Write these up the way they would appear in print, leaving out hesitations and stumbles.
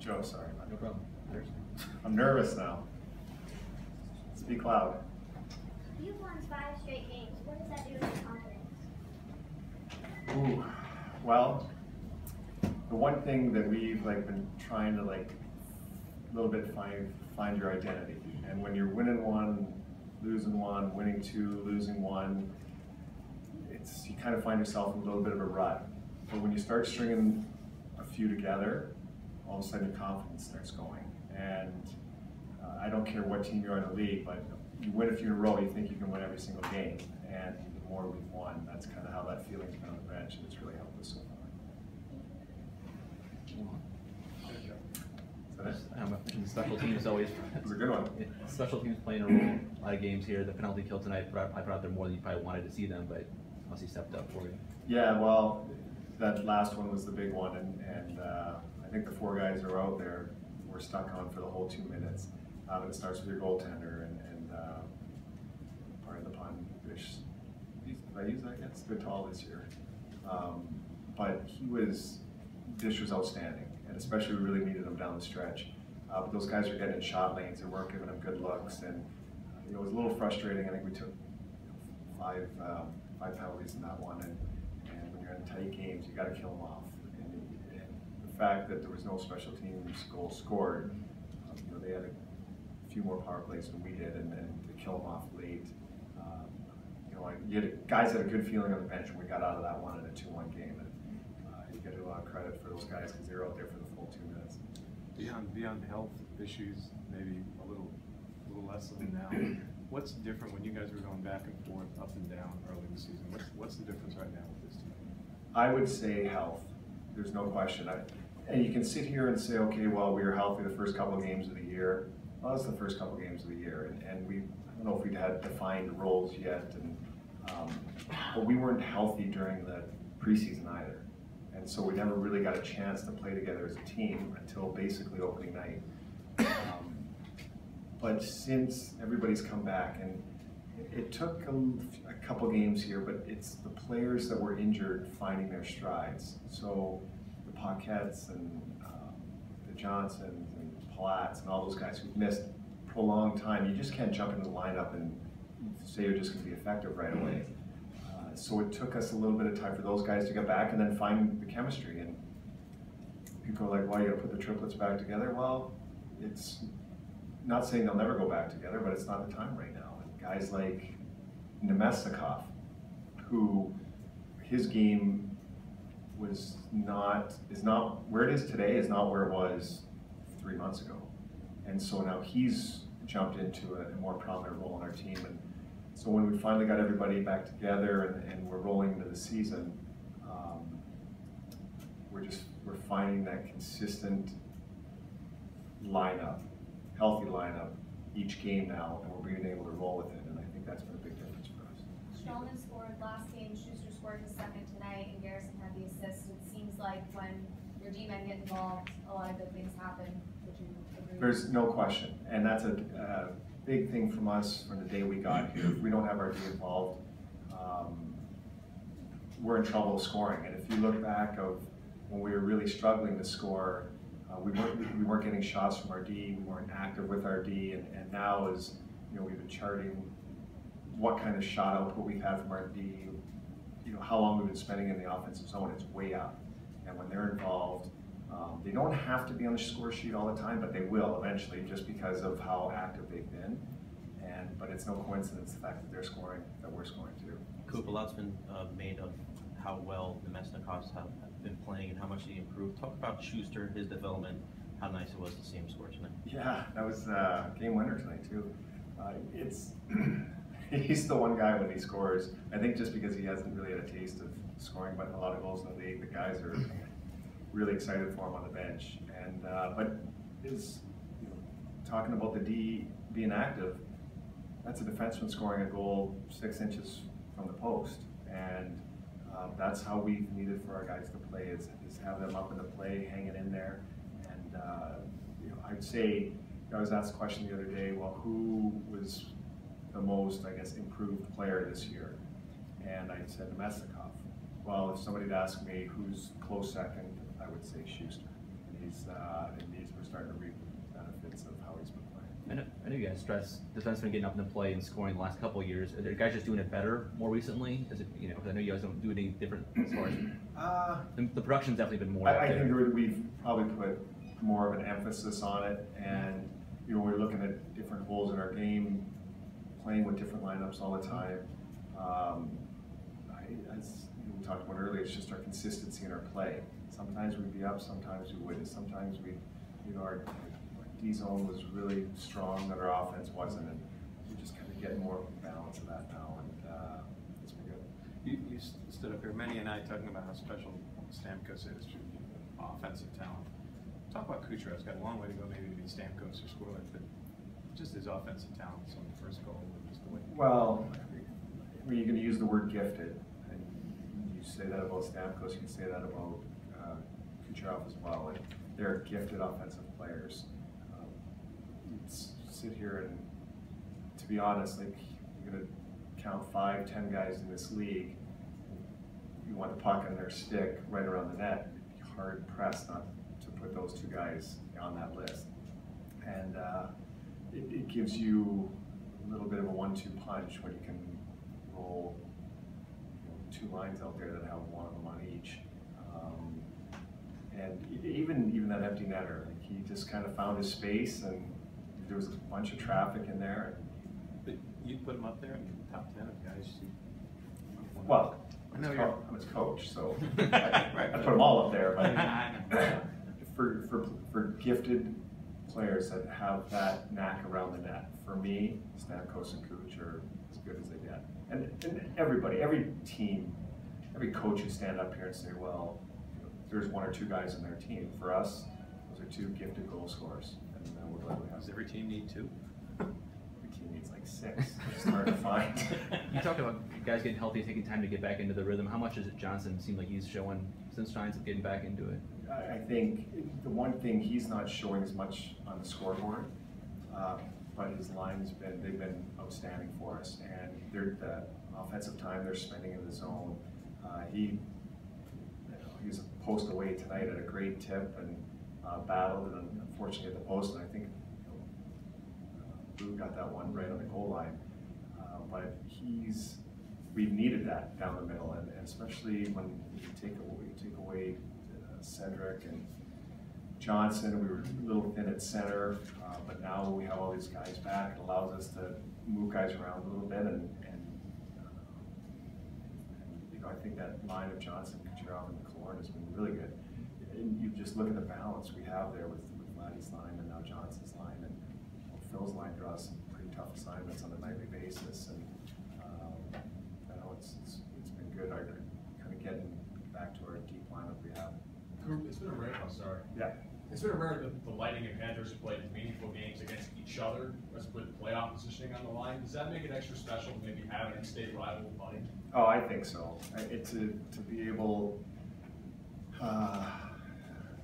Joe, sorry. No problem. I'm nervous now. Speak loud. You've won 5 straight games. What does that do with your confidence? Ooh, well, the one thing that we've been trying to a little bit find your identity. And when you're winning one, losing one, winning two, losing one, you kind of find yourself in a little bit of a rut. But when you start stringing a few together, all of a sudden your confidence starts going. And I don't care what team you're in the league, but you win a few in a row, you think you can win every single game. And the more we've won, that's kind of how that feeling's been on the bench, and it's really helped us so far. The special teams always. It was a good one. Special teams playing a role in a lot of games here. The penalty kill tonight, I put out there more than you probably wanted to see them, but obviously stepped up for you. Yeah, well, that last one was the big one, and I think the 4 guys who are out there were stuck on for the whole 2 minutes. But it starts with your goaltender, and part of the pun, Bish, I guess, good tall this year. But Bish was outstanding, and especially we really needed him down the stretch. But those guys are getting in shot lanes, they weren't giving him good looks, and it was a little frustrating. I think we took 5 penalties in that one, and when you're in tight games, you got to kill them off. And the fact that there was no special teams goal scored, they had a few more power plays than we did, and to kill them off late. Guys had a good feeling on the bench when we got out of that one in a 2-1 game, and you get a lot of credit for those guys because they were out there for the full 2 minutes. Beyond health issues, maybe a little less of them now. What's different when you guys were going back and forth, up and down early in the season? What's the difference right now with this team? I would say health. There's no question. And you can sit here and say, okay, well, we were healthy the first couple of games of the year. Well, that was the first couple of games of the year, and I don't know if we'd had defined roles yet, but we weren't healthy during the preseason either. And so we never really got a chance to play together as a team until basically opening night. But since everybody's come back, and it took a couple games here, but it's the players that were injured finding their strides. So the Paquettes and the Johnsons and Platts and all those guys who've missed prolonged time, you just can't jump into the lineup and say you're just going to be effective right away. So it took us a little bit of time for those guys to get back and then find the chemistry. And people are like, well, you got to put the triplets back together. Well, it's not saying they'll never go back together, but it's not the time right now. And guys like Nemesnikov, who his game is not where it is today, is not where it was 3 months ago. And so now he's jumped into a more prominent role in our team. And so when we finally got everybody back together and we're rolling into the season, we're finding that consistent lineup, healthy lineup each game now, and we're being able to roll with it. And I think that's been a big difference for us. Stallman scored last game, Schuster scored his second tonight, and Garrison had the assist. It seems like when your D-men get involved, a lot of good things happen. Would you agree? There's no question, and that's a big thing from us from the day we got here. If we don't have our D involved, we're in trouble scoring. And if you look back of when we were really struggling to score, we weren't getting shots from our D, we weren't active with our D, and now as we've been charting what kind of shot output we've had from our D, how long we've been spending in the offensive zone, it's way up. And when they're involved, they don't have to be on the score sheet all the time, but they will eventually, just because of how active they've been. But it's no coincidence the fact that they're scoring, that we're scoring too. Coop, a lot's been made of how well the Nemesnikovs have been playing and how much he improved. Talk about Schuster, his development, how nice it was to see him score tonight. Yeah, that was a game winner tonight too. He's the one guy when he scores, I think just because he hasn't really had a taste of scoring but a lot of goals in the league, the guys are really excited for him on the bench. And but talking about the D being active, that's a defenseman scoring a goal 6 inches from the post, and that's how we needed for our guys to play, is have them up in the play, hanging in there. And I'd say, I was asked a question the other day, well, who was the most, I guess, improved player this year? And I said Nemesnikov. Well, if somebody had asked me who's close second, I would say Schuster. And these starting to reap the benefits of how he's been playing. I know you guys stress defensemen getting up into play and scoring the last couple of years. Are the guys just doing it better more recently? Is it, you know, 'cause I know you guys don't do anything different as far as the production's definitely been more. I think we've probably put more of an emphasis on it, and you know, we're looking at different holes in our game, playing with different lineups all the time. As we talked about earlier, it's just our consistency in our play. Sometimes we'd be up, sometimes we wouldn't. Sometimes we, you know, our D zone was really strong, but our offense wasn't, and we're just kind of getting more balance of that now, and it's been good. You stood up here, Manny and I, talking about how special Stamkos is to offensive talent. Talk about Kucherov's got a long way to go, maybe to be Stamkos or Squirrel, but just his offensive talent on the first goal, just the way. Well, when you're going to use the word gifted, and you say that about Stamkos, you can say that about Kucherov as well. And they're gifted offensive players. You'd sit here and, to be honest, like you're going to count 5, 10 guys in this league. You want the puck on their stick right around the net. You'd be hard pressed not to put those 2 guys on that list. And it gives you a little bit of a 1-2 punch when you can roll, you know, 2 lines out there that have one of them on each. And even that empty netter, like he just kind of found his space, and there was a bunch of traffic in there. But you put him up there in the top 10 of guys. Well, I'm his coach, so I put them all up there. But for gifted players that have that knack around the net, for me, Stamkos and Kuch are as good as they get. And everybody, every team, every coach would stand up here and say, well, you know, there's 1 or 2 guys in their team. For us, those are 2 gifted goal scorers. And we're glad we have. Does every team need 2? Every team needs like 6. It's hard to find. You talked about guys getting healthy, taking time to get back into the rhythm. How much does it Johnson seem like he's showing some signs of getting back into it? I think the one thing he's not showing as much on the scoreboard, but his line's they've been outstanding for us, and the offensive time they're spending in the zone. He was a post away tonight at a great tip and battled, and unfortunately at the post, and I think Blue got that one right on the goal line. But we've needed that down the middle, and especially when you take away Cedric and Johnson. We were a little thin at center, but now we have all these guys back. It allows us to move guys around a little bit, and you know, I think that line of Johnson, Kucherov, and McLaurin has been really good. And you just look at the balance we have there with Vladdy's line and now Johnson's line, and Phil's line draws some pretty tough assignments on a nightly basis, and I know it's been good. Kind of getting back to our deep lineup we have. It's been a rare. I'm sorry. Yeah. It's been a rare that the Lightning and Panthers have played meaningful games against each other, with playoff positioning on the line. Does that make it extra special to maybe have an in-state rival buddy? Oh, I think so. To be able,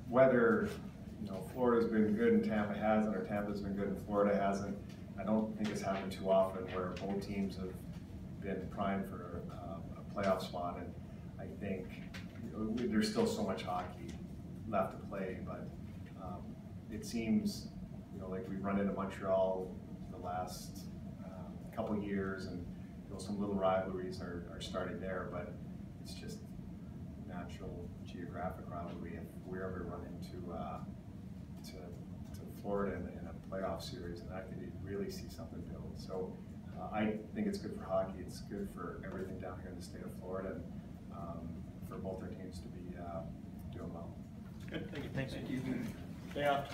whether you know Florida's been good and Tampa hasn't, or Tampa's been good and Florida hasn't, I don't think it's happened too often where both teams have been primed for a playoff spot. And I think there's still so much hockey left to play, but it seems, you know, like we've run into Montreal the last couple years, and you know, some little rivalries are starting there, but it's just natural geographic rivalry. If we ever run into to Florida in a playoff series, and I could really see something build. So I think it's good for hockey. It's good for everything down here in the state of Florida, and for both our teams to be doing well. Good, thank you. Thanks. Day off tomorrow.